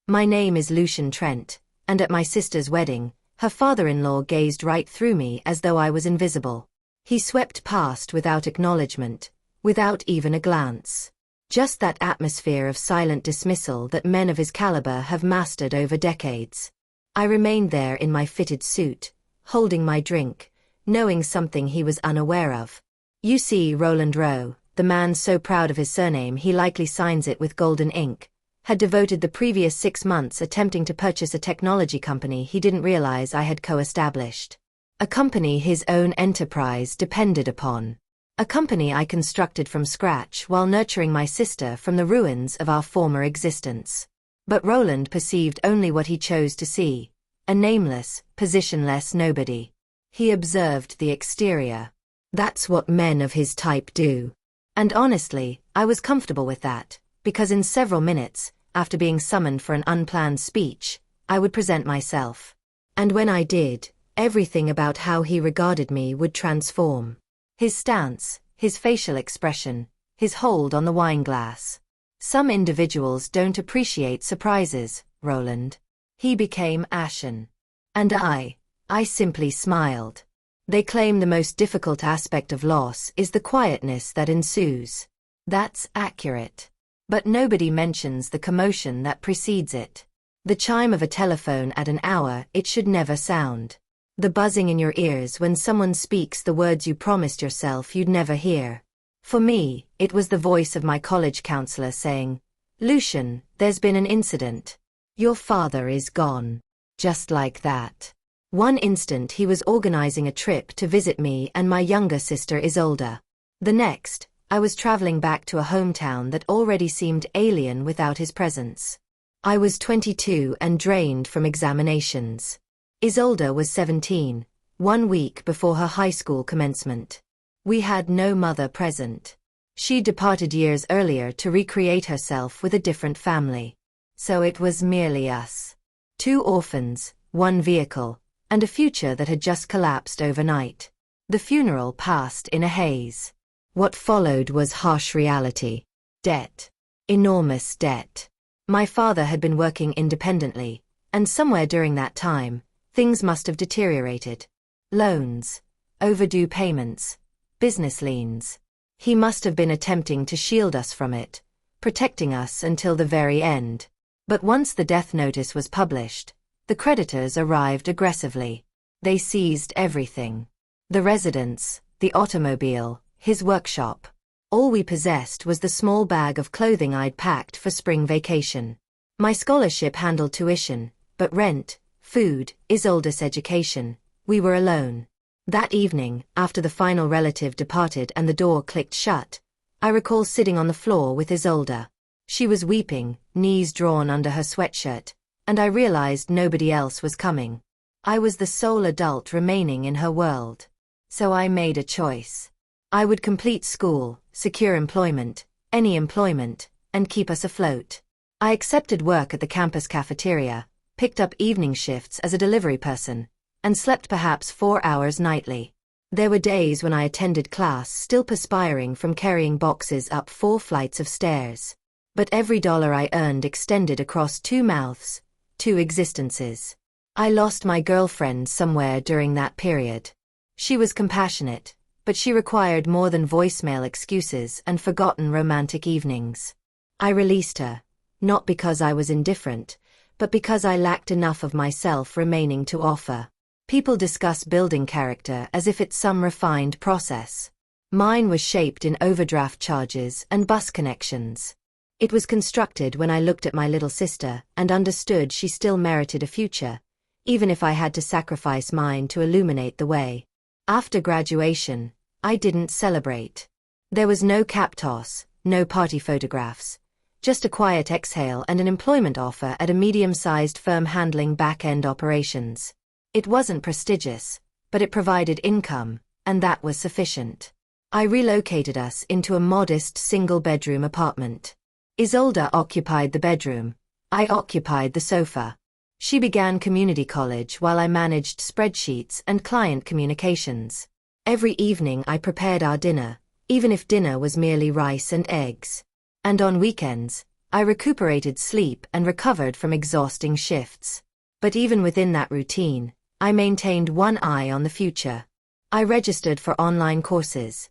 My name is Lucian Trent, and at my sister's wedding, her father-in-law gazed right through me as though I was invisible. He swept past without acknowledgement, without even a glance. Just that atmosphere of silent dismissal that men of his caliber have mastered over decades. I remained there in my fitted suit, holding my drink, knowing something he was unaware of. You see, Roland Rowe, the man so proud of his surname he likely signs it with golden ink, had devoted the previous 6 months attempting to purchase a technology company he didn't realize I had co-established. A company his own enterprise depended upon. A company I constructed from scratch while nurturing my sister from the ruins of our former existence. But Roland perceived only what he chose to see, a nameless, positionless nobody. He observed the exterior. That's what men of his type do. And honestly, I was comfortable with that, because in several minutes, after being summoned for an unplanned speech, I would present myself. And when I did, everything about how he regarded me would transform. His stance, his facial expression, his hold on the wineglass. Some individuals don't appreciate surprises, Roland. He became ashen. And I simply smiled. They claim the most difficult aspect of loss is the quietness that ensues. That's accurate. But nobody mentions the commotion that precedes it. The chime of a telephone at an hour it should never sound. The buzzing in your ears when someone speaks the words you promised yourself you'd never hear. For me, it was the voice of my college counselor saying, "Lucian, there's been an incident. Your father is gone." Just like that. One instant he was organizing a trip to visit me and my younger sister Isolde. The next, I was traveling back to a hometown that already seemed alien without his presence. I was 22 and drained from examinations. Isolde was 17, 1 week before her high school commencement. We had no mother present. She departed years earlier to recreate herself with a different family. So it was merely us. 2 orphans, 1 vehicle, and a future that had just collapsed overnight. The funeral passed in a haze. What followed was harsh reality. Debt. Enormous debt. My father had been working independently, and somewhere during that time, things must have deteriorated. Loans. Overdue payments. Business liens. He must have been attempting to shield us from it, protecting us until the very end. But once the death notice was published, the creditors arrived aggressively. They seized everything. The residence, the automobile, his workshop. All we possessed was the small bag of clothing I'd packed for spring vacation. My scholarship handled tuition, but rent, food, Isolde's education, we were alone. That evening, after the final relative departed and the door clicked shut, I recall sitting on the floor with Isolde. She was weeping, knees drawn under her sweatshirt, and I realized nobody else was coming. I was the sole adult remaining in her world. So I made a choice. I would complete school, secure employment, any employment, and keep us afloat. I accepted work at the campus cafeteria, picked up evening shifts as a delivery person, and slept perhaps 4 hours nightly. There were days when I attended class still perspiring from carrying boxes up 4 flights of stairs. But every dollar I earned extended across 2 mouths, 2 existences. I lost my girlfriend somewhere during that period. She was compassionate, but she required more than voicemail excuses and forgotten romantic evenings. I released her, not because I was indifferent, but because I lacked enough of myself remaining to offer. People discuss building character as if it's some refined process. Mine was shaped in overdraft charges and bus connections. It was constructed when I looked at my little sister and understood she still merited a future, even if I had to sacrifice mine to illuminate the way. After graduation, I didn't celebrate. There was no cap toss, no party photographs, just a quiet exhale and an employment offer at a medium-sized firm handling back-end operations. It wasn't prestigious, but it provided income, and that was sufficient. I relocated us into a modest single-bedroom apartment. Isolde occupied the bedroom. I occupied the sofa. She began community college while I managed spreadsheets and client communications. Every evening I prepared our dinner, even if dinner was merely rice and eggs. And on weekends, I recuperated sleep and recovered from exhausting shifts. But even within that routine, I maintained one eye on the future. I registered for online courses,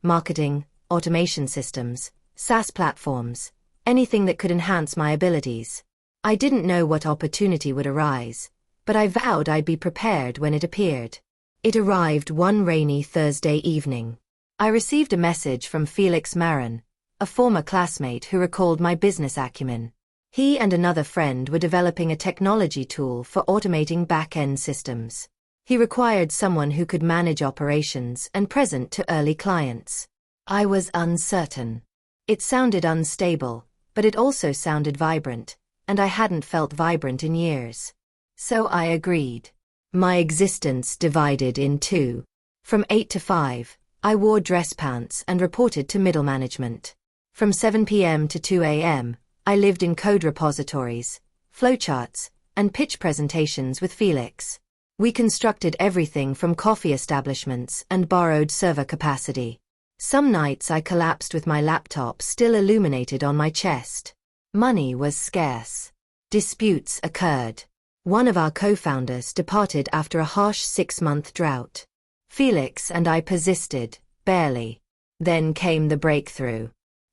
marketing, automation systems, SaaS platforms, anything that could enhance my abilities. I didn't know what opportunity would arise, but I vowed I'd be prepared when it appeared. It arrived one rainy Thursday evening. I received a message from Felix Marin, a former classmate who recalled my business acumen. He and another friend were developing a technology tool for automating back-end systems. He required someone who could manage operations and present to early clients. I was uncertain. It sounded unstable, but it also sounded vibrant, and I hadn't felt vibrant in years. So I agreed. My existence divided in two. From 8 to 5, I wore dress pants and reported to middle management. From 7 p.m. to 2 a.m., I lived in code repositories, flowcharts, and pitch presentations with Felix. We constructed everything from coffee establishments and borrowed server capacity. Some nights I collapsed with my laptop still illuminated on my chest. Money was scarce. Disputes occurred. One of our co-founders departed after a harsh 6-month drought. Felix and I persisted, barely. Then came the breakthrough.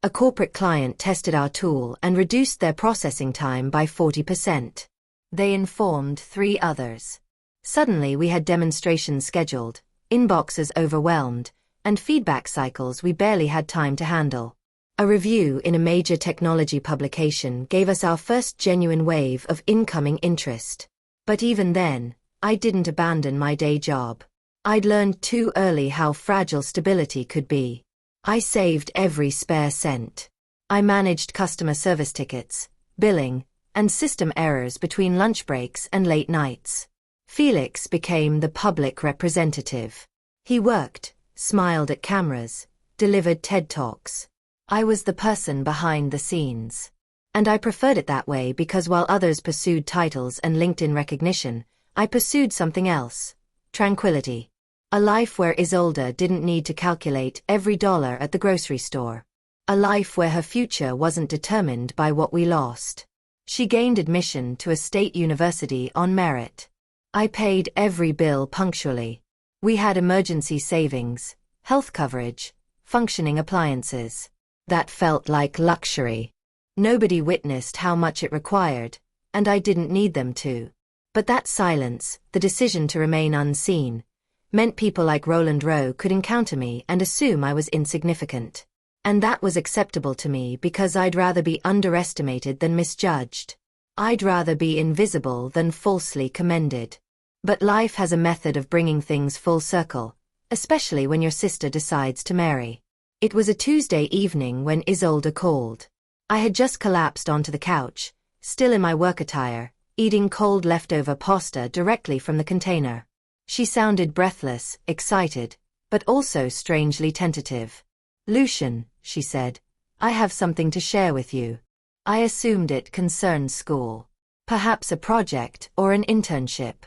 A corporate client tested our tool and reduced their processing time by 40%. They informed 3 others. Suddenly we had demonstrations scheduled, inboxes overwhelmed, and feedback cycles we barely had time to handle. A review in a major technology publication gave us our first genuine wave of incoming interest. But even then, I didn't abandon my day job. I'd learned too early how fragile stability could be. I saved every spare cent. I managed customer service tickets, billing, and system errors between lunch breaks and late nights. Felix became the public representative. He worked, smiled at cameras, delivered TED Talks. I was the person behind the scenes. And I preferred it that way because while others pursued titles and LinkedIn recognition, I pursued something else: tranquility. A life where Isolde didn't need to calculate every dollar at the grocery store. A life where her future wasn't determined by what we lost. She gained admission to a state university on merit. I paid every bill punctually. We had emergency savings, health coverage, functioning appliances. That felt like luxury. Nobody witnessed how much it required, and I didn't need them to. But that silence, the decision to remain unseen, meant people like Roland Rowe could encounter me and assume I was insignificant. And that was acceptable to me because I'd rather be underestimated than misjudged. I'd rather be invisible than falsely commended. But life has a method of bringing things full circle, especially when your sister decides to marry. It was a Tuesday evening when Isolde called. I had just collapsed onto the couch, still in my work attire, eating cold leftover pasta directly from the container. She sounded breathless, excited, but also strangely tentative. "Lucian," she said, "I have something to share with you." I assumed it concerned school. Perhaps a project or an internship.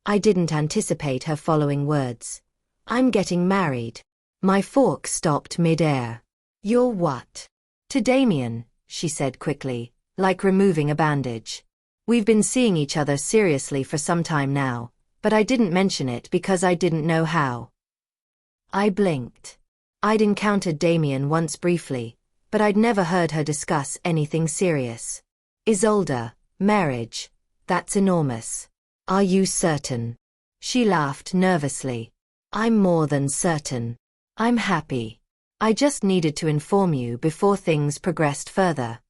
I didn't anticipate her following words. "I'm getting married." My fork stopped mid-air. "You're what?" "To Damien," she said quickly, like removing a bandage. "We've been seeing each other seriously for some time now, but I didn't mention it because I didn't know how." I blinked. I'd encountered Damien once briefly, but I'd never heard her discuss anything serious. "Isolde, marriage, that's enormous. Are you certain?" She laughed nervously. "I'm more than certain. I'm happy. I just needed to inform you before things progressed further.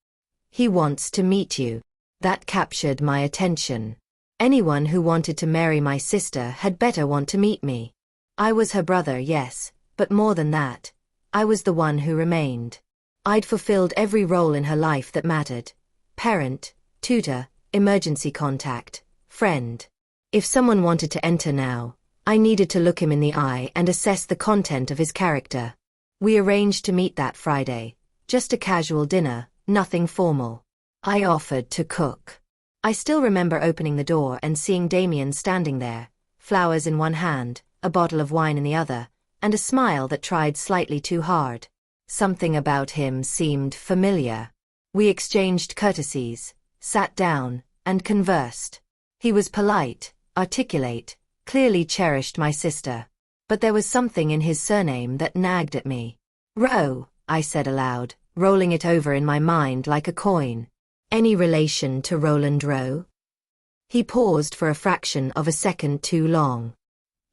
He wants to meet you." That captured my attention. Anyone who wanted to marry my sister had better want to meet me. I was her brother, yes, but more than that, I was the one who remained. I'd fulfilled every role in her life that mattered: parent, tutor, emergency contact, friend. If someone wanted to enter now, I needed to look him in the eye and assess the content of his character. We arranged to meet that Friday, just a casual dinner, nothing formal. I offered to cook. I still remember opening the door and seeing Damien standing there, flowers in one hand, a bottle of wine in the other, and a smile that tried slightly too hard. Something about him seemed familiar. We exchanged courtesies, sat down, and conversed. He was polite, articulate, clearly cherished my sister. But there was something in his surname that nagged at me. Rowe, I said aloud, rolling it over in my mind like a coin. Any relation to Roland Rowe? He paused for a fraction of a second too long.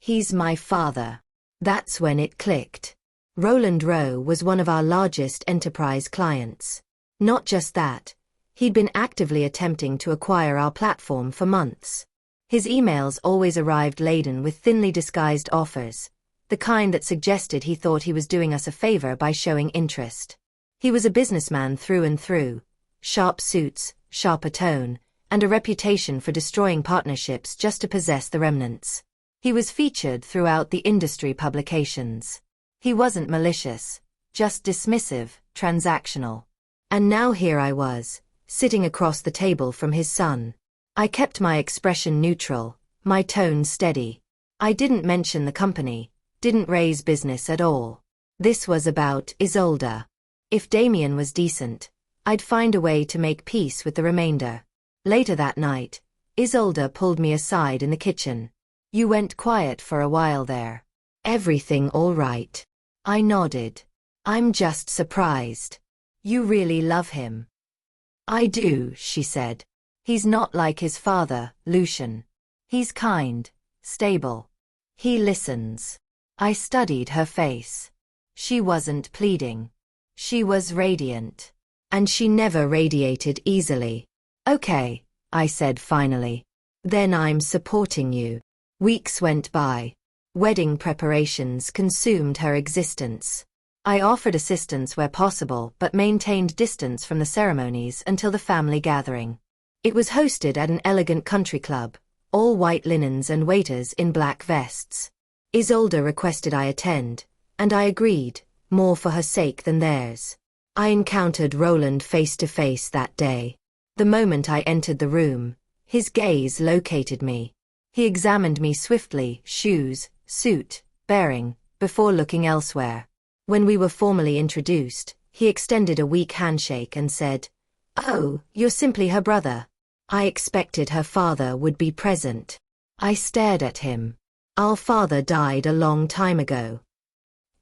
He's my father. That's when it clicked. Roland Rowe was one of our largest enterprise clients. Not just that, he'd been actively attempting to acquire our platform for months. His emails always arrived laden with thinly disguised offers, the kind that suggested he thought he was doing us a favor by showing interest. He was a businessman through and through, sharp suits, sharper tone, and a reputation for destroying partnerships just to possess the remnants. He was featured throughout the industry publications. He wasn't malicious, just dismissive, transactional. And now here I was, sitting across the table from his son. I kept my expression neutral, my tone steady. I didn't mention the company, didn't raise business at all. This was about Isolde. If Damien was decent, I'd find a way to make peace with the remainder. Later that night, Isolde pulled me aside in the kitchen. You went quiet for a while there. Everything all right? I nodded. I'm just surprised. You really love him. I do, she said. He's not like his father, Lucian. He's kind, stable. He listens. I studied her face. She wasn't pleading. She was radiant. And she never radiated easily. Okay, I said finally. Then I'm supporting you. Weeks went by. Wedding preparations consumed her existence. I offered assistance where possible but maintained distance from the ceremonies until the family gathering. It was hosted at an elegant country club, all white linens and waiters in black vests. Isolde requested I attend, and I agreed, more for her sake than theirs. I encountered Roland face to face that day. The moment I entered the room, his gaze located me. He examined me swiftly, shoes, suit, bearing, before looking elsewhere. When we were formally introduced, he extended a weak handshake and said, "Oh, you're simply her brother." I expected her father would be present. I stared at him. Our father died a long time ago.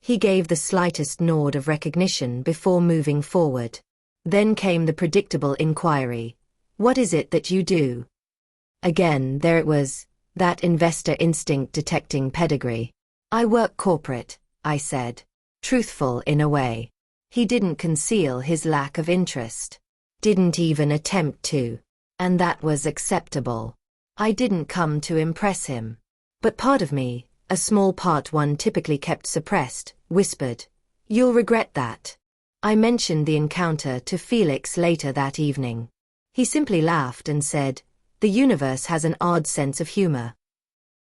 He gave the slightest nod of recognition before moving forward. Then came the predictable inquiry. What is it that you do? Again, there it was, that investor instinct detecting pedigree. I work corporate, I said. Truthful in a way. He didn't conceal his lack of interest. Didn't even attempt to. And that was acceptable. I didn't come to impress him. But part of me, a small part one typically kept suppressed, whispered, "You'll regret that." I mentioned the encounter to Felix later that evening. He simply laughed and said, "The universe has an odd sense of humor."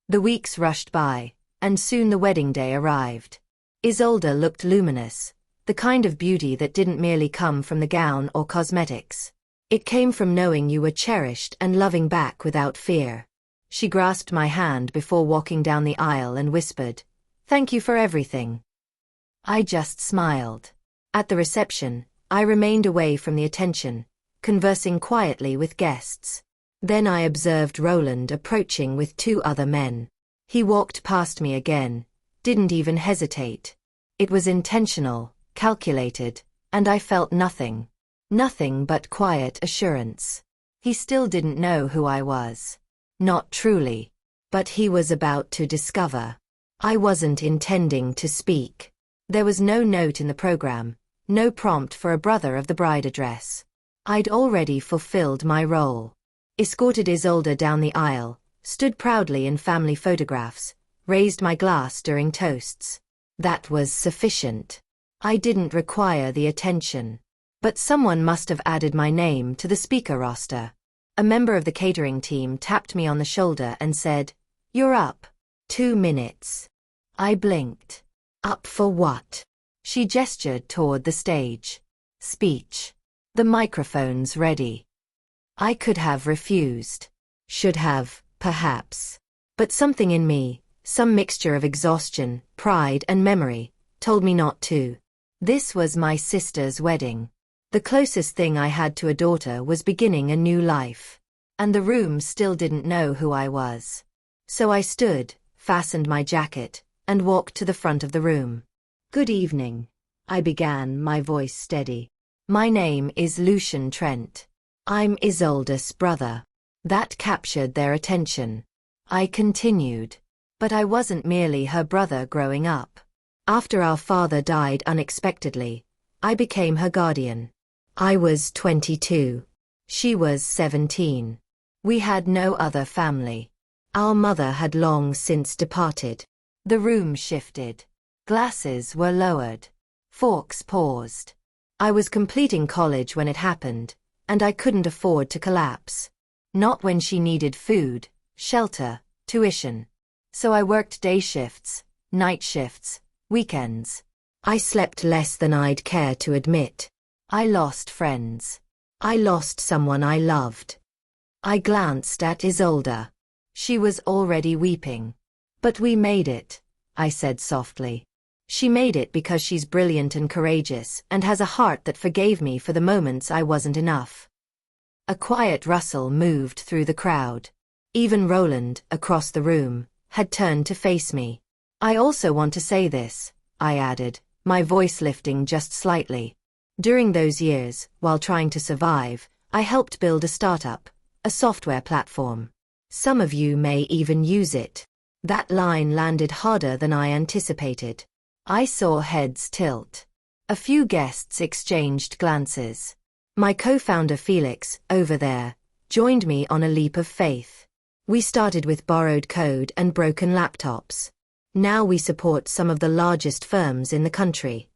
The weeks rushed by, and soon the wedding day arrived. Isolde looked luminous, the kind of beauty that didn't merely come from the gown or cosmetics. It came from knowing you were cherished and loving back without fear. She grasped my hand before walking down the aisle and whispered, "Thank you for everything." I just smiled. At the reception, I remained away from the attention, conversing quietly with guests. Then I observed Roland approaching with two other men. He walked past me again, didn't even hesitate. It was intentional, calculated, and I felt nothing. Nothing but quiet assurance. He still didn't know who I was. Not truly. But he was about to discover. I wasn't intending to speak. There was no note in the program, no prompt for a brother of the bride address. I'd already fulfilled my role. Escorted Isolde down the aisle, stood proudly in family photographs, raised my glass during toasts. That was sufficient. I didn't require the attention. But someone must have added my name to the speaker roster. A member of the catering team tapped me on the shoulder and said, "You're up. 2 minutes." I blinked. Up for what? She gestured toward the stage. Speech. The microphone's ready. I could have refused. Should have, perhaps. But something in me, some mixture of exhaustion, pride and memory, told me not to. This was my sister's wedding. The closest thing I had to a daughter was beginning a new life. And the room still didn't know who I was. So I stood, fastened my jacket, and walked to the front of the room. "Good evening," I began, my voice steady. "My name is Lucian Trent. I'm Isolde's brother." That captured their attention. I continued. "But I wasn't merely her brother growing up. After our father died unexpectedly, I became her guardian. I was 22. She was 17. We had no other family. Our mother had long since departed." The room shifted. Glasses were lowered. Forks paused. I was completing college when it happened, and I couldn't afford to collapse. Not when she needed food, shelter, tuition. So I worked day shifts, night shifts, weekends. I slept less than I'd care to admit. I lost friends. I lost someone I loved. I glanced at Isolde. She was already weeping. "But we made it," I said softly. "She made it because she's brilliant and courageous and has a heart that forgave me for the moments I wasn't enough." A quiet rustle moved through the crowd. Even Roland, across the room, had turned to face me. "I also want to say this," I added, my voice lifting just slightly. "During those years, while trying to survive, I helped build a startup, a software platform. Some of you may even use it." That line landed harder than I anticipated. I saw heads tilt. A few guests exchanged glances. My co-founder Felix, over there, joined me on a leap of faith. We started with borrowed code and broken laptops. Now we support some of the largest firms in the country.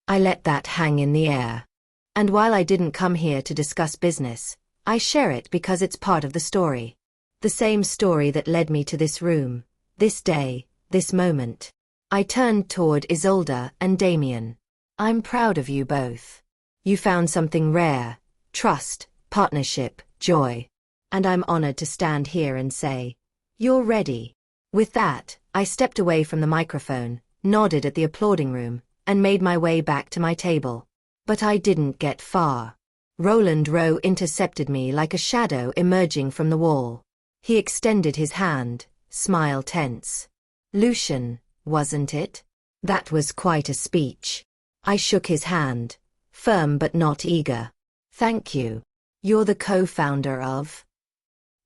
I let that hang in the air. And while I didn't come here to discuss business, I share it because it's part of the story. The same story that led me to this room, this day, this moment. I turned toward Isolde and Damien. "I'm proud of you both. You found something rare: trust, partnership, joy. And I'm honored to stand here and say, you're ready." With that, I stepped away from the microphone, nodded at the applauding room, and made my way back to my table. But I didn't get far. Roland Rowe intercepted me like a shadow emerging from the wall. He extended his hand, smile tense. "Lucian, wasn't it?" That was quite a speech. I shook his hand, firm but not eager. "Thank you. You're the co-founder of?"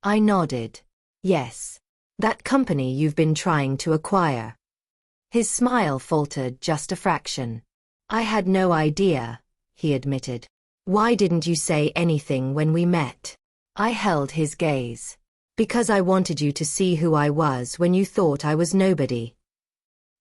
I nodded. "Yes. That company you've been trying to acquire." His smile faltered just a fraction. "I had no idea," he admitted. "Why didn't you say anything when we met?" I held his gaze. "Because I wanted you to see who I was when you thought I was nobody."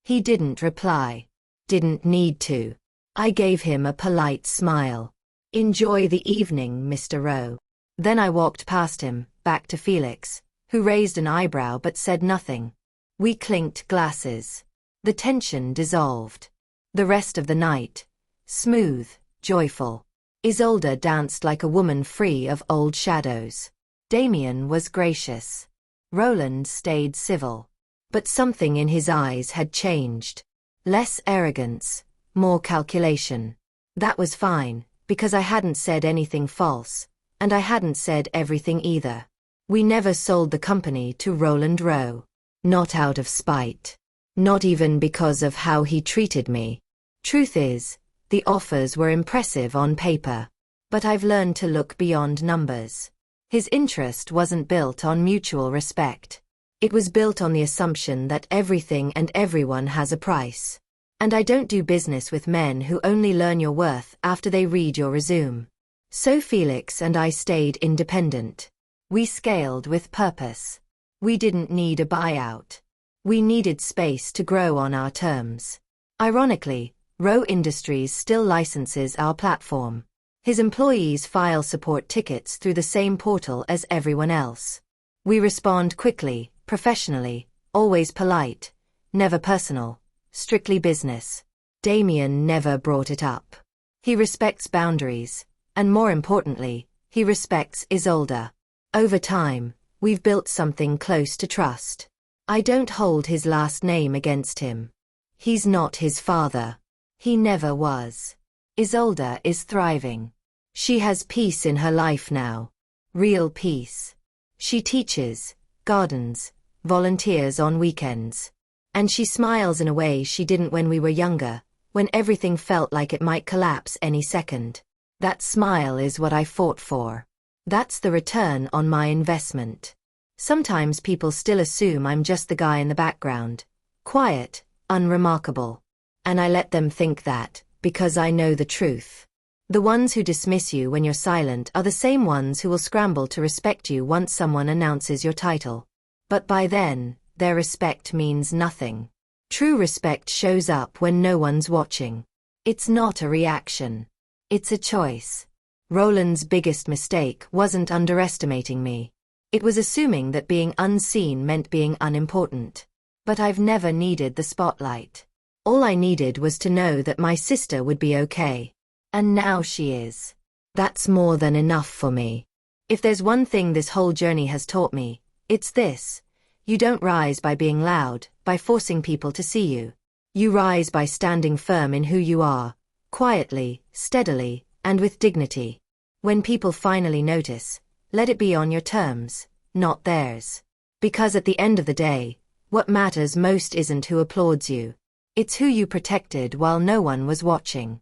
He didn't reply. Didn't need to. I gave him a polite smile. "Enjoy the evening, Mr. Rowe." Then I walked past him, back to Felix, who raised an eyebrow but said nothing. We clinked glasses. The tension dissolved. The rest of the night, smooth, joyful. Isolde danced like a woman free of old shadows. Damien was gracious. Roland stayed civil. But something in his eyes had changed. Less arrogance, more calculation. That was fine, because I hadn't said anything false, and I hadn't said everything either. We never sold the company to Roland Rowe. Not out of spite. Not even because of how he treated me. Truth is, the offers were impressive on paper. But I've learned to look beyond numbers. His interest wasn't built on mutual respect. It was built on the assumption that everything and everyone has a price. And I don't do business with men who only learn your worth after they read your resume. So Felix and I stayed independent. We scaled with purpose. We didn't need a buyout. We needed space to grow on our terms. Ironically, Rowe Industries still licenses our platform. His employees file support tickets through the same portal as everyone else. We respond quickly, professionally, always polite, never personal, strictly business. Damien never brought it up. He respects boundaries, and more importantly, he respects Isolde. Over time, we've built something close to trust. I don't hold his last name against him. He's not his father. He never was. Isolde is thriving. She has peace in her life now. Real peace. She teaches, gardens, volunteers on weekends. And she smiles in a way she didn't when we were younger, when everything felt like it might collapse any second. That smile is what I fought for. That's the return on my investment. Sometimes people still assume I'm just the guy in the background, quiet, unremarkable. And I let them think that, because I know the truth. The ones who dismiss you when you're silent are the same ones who will scramble to respect you once someone announces your title. But by then, their respect means nothing. True respect shows up when no one's watching. It's not a reaction. It's a choice. Roland's biggest mistake wasn't underestimating me. It was assuming that being unseen meant being unimportant. But I've never needed the spotlight. All I needed was to know that my sister would be okay. And now she is. That's more than enough for me. If there's one thing this whole journey has taught me, it's this. You don't rise by being loud, by forcing people to see you. You rise by standing firm in who you are, quietly, steadily, and with dignity. When people finally notice, let it be on your terms, not theirs. Because at the end of the day, what matters most isn't who applauds you. It's who you protected while no one was watching.